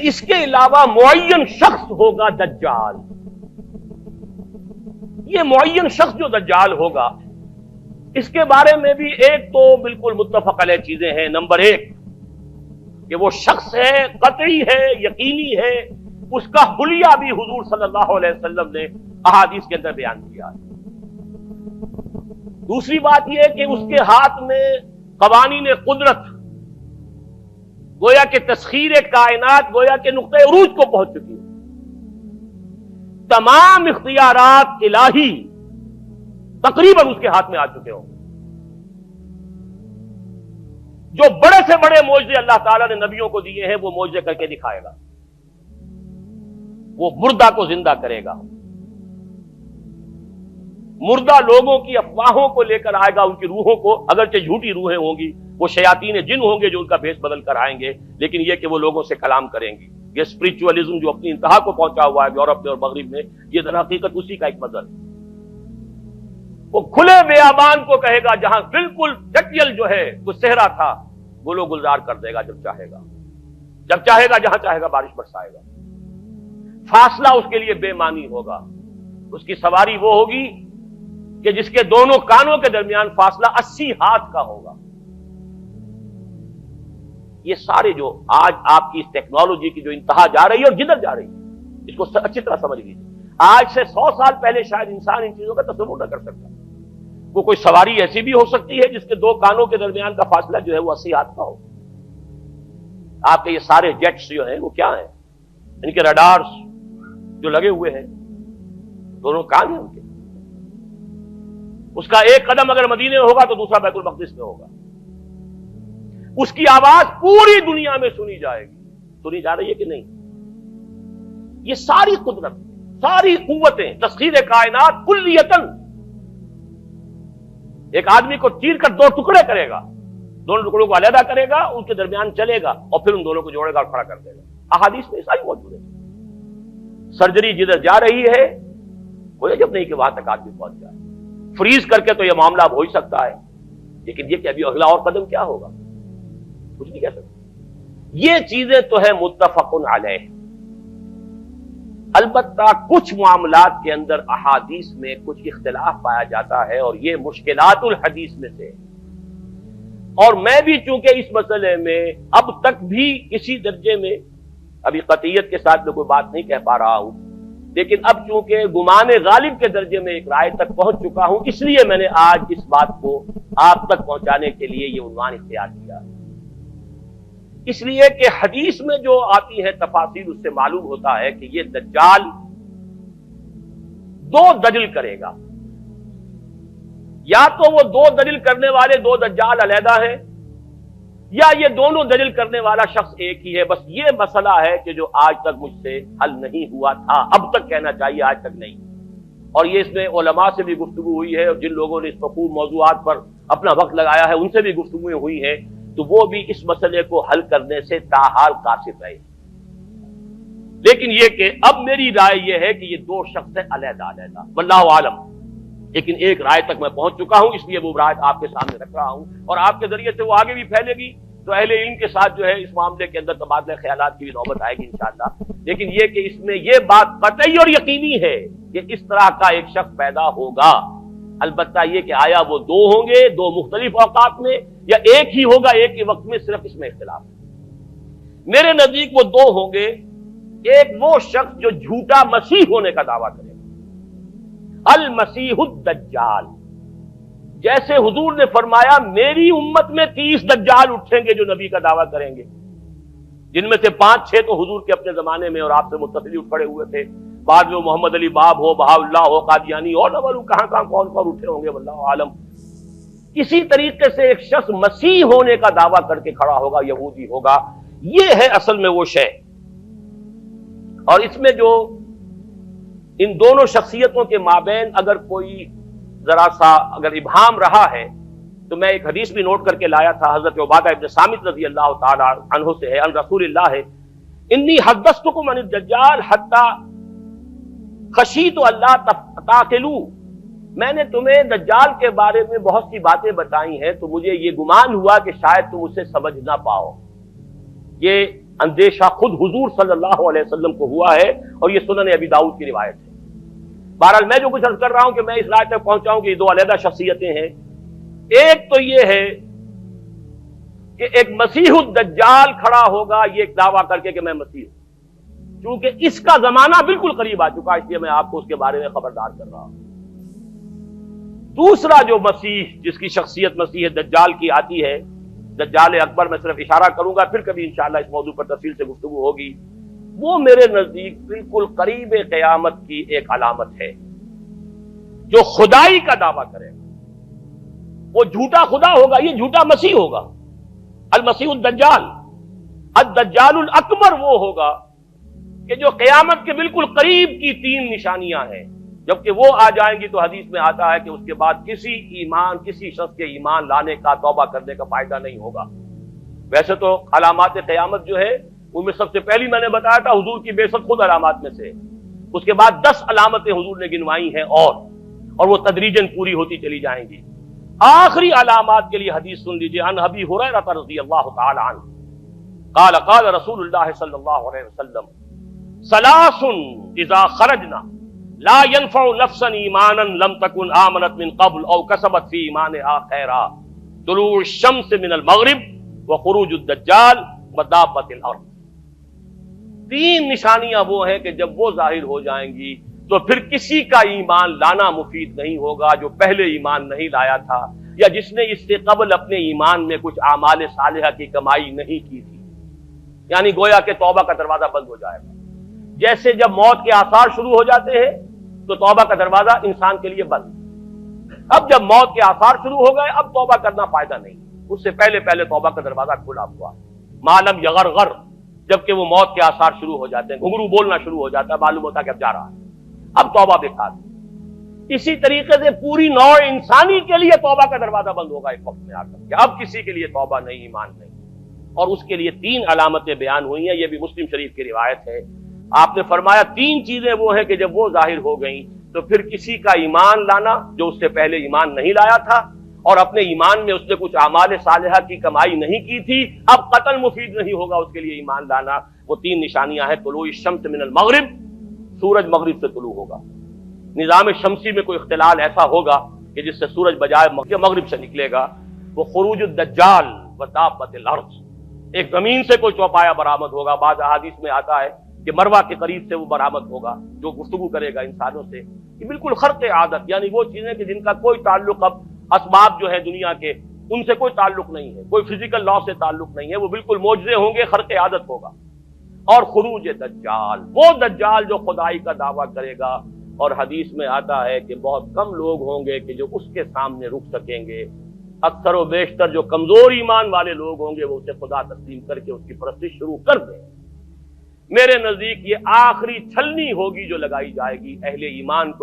اس کے علاوہ معین شخص ہوگا دجال. یہ معین شخص جو دجال ہوگا اس کے بارے میں بھی ایک تو بالکل متفق علیہ چیزیں ہیں. نمبر ایک کہ وہ شخص ہے، قطعی ہے، یقینی ہے، اس کا حلیہ بھی حضور صلی اللہ علیہ وسلم نے احادیث کے اندر بیان کیا. دوسری بات یہ کہ اس کے ہاتھ میں قوانین قدرت، گویا کہ تسخیر کائنات گویا کہ نقطۂ عروج کو پہنچ چکی ہے. تمام اختیارات الہی تقریباً اس کے ہاتھ میں آ چکے ہوں. جو بڑے سے بڑے معجزے اللہ تعالیٰ نے نبیوں کو دیے ہیں وہ معجزے کر کے دکھائے گا. وہ مردہ کو زندہ کرے گا، مردہ لوگوں کی افواہوں کو لے کر آئے گا، ان کی روحوں کو، اگرچہ جھوٹی روحیں ہوں گی، وہ شیاطین جن ہوں گے جو ان کا بھیس بدل کر آئیں گے، لیکن یہ کہ وہ لوگوں سے کلام کریں گی. یہ اسپرچولیزم جو اپنی انتہا کو پہنچا ہوا ہے یورپ میں اور مغرب میں، یہ در حقیقت اسی کا ایک مظہر ہے. وہ کھلے بیابان کو کہے گا جہاں بالکل ڈٹیل جو ہے وہ صحرا تھا، گل و گلزار کر دے گا جب چاہے گا. جب چاہے گا جہاں چاہے گا بارش برسائے گا. فاصلہ اس کے لیے بے معنی ہوگا. اس کی سواری وہ ہوگی کہ جس کے دونوں کانوں کے درمیان فاصلہ 80 ہاتھ کا ہوگا. یہ سارے جو آج آپ کی اس ٹیکنالوجی کی جو انتہا جا رہی ہے اور جدھر جا رہی ہے، اس کو اچھی طرح سمجھ لیجیے. آج سے 100 سال پہلے شاید انسان ان چیزوں کا تصور نہ کر سکتا. وہ کوئی سواری ایسی بھی ہو سکتی ہے جس کے دو کانوں کے درمیان کا فاصلہ جو ہے وہ 80 ہاتھ کا ہو. آپ کے یہ سارے جیٹس جو ہیں وہ کیا ہیں؟ ان کے رڈارز جو لگے ہوئے ہیں، دونوں کان ہیں ان کے. اس کا ایک قدم اگر مدینے میں ہوگا تو دوسرا بیت المقدس میں ہوگا. اس کی آواز پوری دنیا میں سنی جائے گی. سنی جا رہی ہے کہ نہیں؟ یہ ساری قدرت، ساری قوتیں، تسخیر کائنات کلیتاً ایک آدمی کو چیر کر دو ٹکڑے کرے گا، دونوں ٹکڑوں کو علیحدہ کرے گا، ان کے درمیان چلے گا اور پھر ان دونوں کو جوڑے گا اور کھڑا کر دے گا. احادیث میں ساری موجود ہے. سرجری جدھر جا رہی ہے کوئی عجب نہیں کہ وہاں تک آدمی پہنچ جائے. فریز کر کے تو یہ معاملہ اب ہو ہی سکتا ہے، لیکن یہ کہ ابھی اگلا اور قدم کیا ہوگا کچھ نہیں کہہ سکتے. یہ چیزیں تو ہے متفق علیہ. البتہ کچھ معاملات کے اندر احادیث میں کچھ اختلاف پایا جاتا ہے اور یہ مشکلات الحدیث میں سے. اور میں بھی چونکہ اس مسئلے میں اب تک بھی کسی درجے میں ابھی قطعیت کے ساتھ میں کوئی بات نہیں کہہ پا رہا ہوں، لیکن اب چونکہ گمان غالب کے درجے میں ایک رائے تک پہنچ چکا ہوں، اس لیے میں نے آج اس بات کو آپ تک پہنچانے کے لیے یہ عنوان اختیار کیا. اس لیے کہ حدیث میں جو آتی ہے تفاصیل، اس سے معلوم ہوتا ہے کہ یہ دجال دو دجل کرے گا. یا تو وہ دو دجل کرنے والے دو دجال علیحدہ ہیں، یا یہ دونوں دجل کرنے والا شخص ایک ہی ہے. بس یہ مسئلہ ہے کہ جو آج تک مجھ سے حل نہیں ہوا تھا، اب تک کہنا چاہیے آج تک نہیں. اور یہ اس میں علماء سے بھی گفتگو ہوئی ہے، اور جن لوگوں نے اس مفہوم موضوعات پر اپنا وقت لگایا ہے ان سے بھی گفتگویں ہوئی ہیں، تو وہ بھی اس مسئلے کو حل کرنے سے تاحال قاصر رہے. لیکن یہ کہ اب میری رائے یہ ہے کہ یہ دو شخص ہیں علیحدہ علیحدہ، واللہ عالم. لیکن ایک رائے تک میں پہنچ چکا ہوں، اس لیے وہ رائے آپ کے سامنے رکھ رہا ہوں، اور آپ کے ذریعے سے وہ آگے بھی پھیلے گی تو اہل علم کے ساتھ جو ہے اس معاملے کے اندر تبادلہ خیالات کی بھی نوبت آئے گی انشاءاللہ. لیکن یہ کہ اس میں یہ بات قطعی اور یقینی ہے کہ اس طرح کا ایک شخص پیدا ہوگا. البتہ یہ کہ آیا وہ دو ہوں گے دو مختلف اوقات میں، یا ایک ہی ہوگا ایک ہی وقت میں، صرف اس میں اختلاف ہے. میرے نزدیک وہ دو ہوں گے. ایک وہ شخص جو جھوٹا مسیح ہونے کا دعویٰ کرے گا، المسیح الدجال. جیسے حضور نے فرمایا میری امت میں 30 دجال اٹھیں گے جو نبی کا دعویٰ کریں گے، جن میں سے 5-6 تو حضور کے اپنے زمانے میں اور آپ سے متصل اٹھ پڑے ہوئے تھے. بعد میں محمد علی باب ہو، بہاءاللہ ہو، قادیانی اور نہ معلوم کہاں کون اٹھے ہوں گے، واللہ عالم. کسی طریقے سے ایک شخص مسیح ہونے کا دعویٰ کر کے کھڑا ہوگا، یہودی ہوگا. یہ ہے اصل میں وہ شے. اور اس میں جو ان دونوں شخصیتوں کے مابین اگر کوئی ذرا سا اگر ابہام رہا ہے تو میں ایک حدیث بھی نوٹ کر کے لایا تھا، حضرت عبادہ ابن صامت رضی اللہ تعالی عنہ سے ہے، عن رسول اللہ ہے، انی حدثتکم عن الدجال حتی خشیت اللہ تعقلوا. میں نے تمہیں دجال کے بارے میں بہت سی باتیں بتائی ہیں تو مجھے یہ گمان ہوا کہ شاید تم اسے سمجھ نہ پاؤ. یہ اندیشہ خود حضور صلی اللہ علیہ وسلم کو ہوا ہے، اور یہ سنن ابی داؤد کی روایت ہے۔ بہرحال میں جو کچھ عرض کر رہا ہوں کہ میں اس رائے تک پہنچاؤں کہ یہ دو علیحدہ شخصیتیں ہیں۔ ایک تو یہ ہے کہ ایک مسیح الدجال کھڑا ہوگا یہ ایک دعویٰ کر کے کہ میں مسیح ہوں، چونکہ اس کا زمانہ بالکل قریب آ چکا، اس لیے میں آپ کو اس کے بارے میں خبردار کر رہا ہوں۔ دوسرا جو مسیح جس کی شخصیت مسیح دجال کی آتی ہے، دجال اکبر، میں صرف اشارہ کروں گا، پھر کبھی انشاءاللہ اس موضوع پر تفصیل سے گفتگو ہوگی، وہ میرے نزدیک بالکل قریب قیامت کی ایک علامت ہے۔ جو خدائی کا دعویٰ کرے وہ جھوٹا خدا ہوگا، یہ جھوٹا مسیح ہوگا، المسیح الدجال۔ الدجال الاکبر وہ ہوگا کہ جو قیامت کے بالکل قریب کی تین نشانیاں ہیں، جبکہ وہ آ جائیں گی تو حدیث میں آتا ہے کہ اس کے بعد کسی شخص کے ایمان لانے کا، توبہ کرنے کا فائدہ نہیں ہوگا۔ ویسے تو علامات قیامت جو ہے ان میں سب سے پہلی میں نے بتایا تھا حضور کی بعثت خود علامات میں سے، اس کے بعد 10 علامتیں حضور نے گنوائی ہیں اور وہ تدریجاً پوری ہوتی چلی جائیں گی۔ آخری علامات کے لیے حدیث سن لیجیے، عن ابی ہریرہ رضی اللہ تعالی عنہ قال قال رسول اللہ صلی اللہ علیہ وسلم ثلاث اذا خرجنا لا ينفع نفسا ایمانا لم تكن آمنت من قبل او کسبت فی ایمانها خیرا، طلوع الشمس من المغرب وخروج الدجال ودابۃ الارض۔ تین نشانیاں وہ ہیں کہ جب وہ ظاہر ہو جائیں گی تو پھر کسی کا ایمان لانا مفید نہیں ہوگا جو پہلے ایمان نہیں لایا تھا، یا جس نے اس سے قبل اپنے ایمان میں کچھ اعمال صالحہ کی کمائی نہیں کی تھی۔ یعنی گویا کہ توبہ کا دروازہ بند ہو جائے گا۔ جیسے جب موت کے آثار شروع ہو جاتے ہیں تو توبہ کا دروازہ انسان کے لیے بند۔ اب جب موت کے آثار شروع ہو گئے اب توبہ کرنا فائدہ نہیں، اس سے پہلے توبہ کا دروازہ کھلا ہوا، معلوم یغرغر، جبکہ وہ موت کے آثار شروع ہو جاتے ہیں، گھنگرو بولنا شروع ہو جاتا ہے، معلوم ہوتا ہے کہ اب جا رہا ہے، اب توبہ بیکار۔ اسی طریقے سے پوری نوع انسانی کے لیے توبہ کا دروازہ بند ہوگا ایک وقت میں آ کر کہ اب کسی کے لیے توبہ نہیں، ایمان نہیں، اور اس کے لیے 3 علامتیں بیان ہوئی ہیں، یہ بھی مسلم شریف کی روایت ہے۔ آپ نے فرمایا 3 چیزیں وہ ہیں کہ جب وہ ظاہر ہو گئیں تو پھر کسی کا ایمان لانا جو اس سے پہلے ایمان نہیں لایا تھا اور اپنے ایمان میں اس نے کچھ اعمال صالحہ کی کمائی نہیں کی تھی، اب قتل مفید نہیں ہوگا اس کے لیے ایمان لانا۔ وہ 3 نشانیاں ہیں، طلوع الشمس من المغرب، سورج مغرب سے طلوع ہوگا، نظام شمسی میں کوئی اختلال ایسا ہوگا کہ جس سے سورج بجائے مغرب سے نکلے گا، وہ خروج الدجال ودابۃ الارض، ایک زمین سے کوئی چوپایا برآمد ہوگا، بعض احادیث میں آتا ہے کہ مروہ کے قریب سے وہ برآمد ہوگا جو گفتگو کرے گا انسانوں سے، کہ بالکل خرق عادت، یعنی وہ چیزیں کہ جن کا کوئی تعلق اب اسباب جو ہے دنیا کے ان سے کوئی تعلق نہیں ہے، کوئی فزیکل لا سے تعلق نہیں ہے، وہ بالکل معجزے ہوں گے، خرق عادت ہوگا۔ اور خروج دجال، وہ دجال جو خدائی کا دعویٰ کرے گا، اور حدیث میں آتا ہے کہ بہت کم لوگ ہوں گے کہ جو اس کے سامنے رک سکیں گے، اکثر و بیشتر جو کمزور ایمان والے لوگ ہوں گے وہ اسے خدا تسلیم کر کے اس کی پرستش شروع کر دیں۔ میرے نزدیک یہ آخری چھلنی ہوگی جو لگائی جائے گی اہل ایمان کو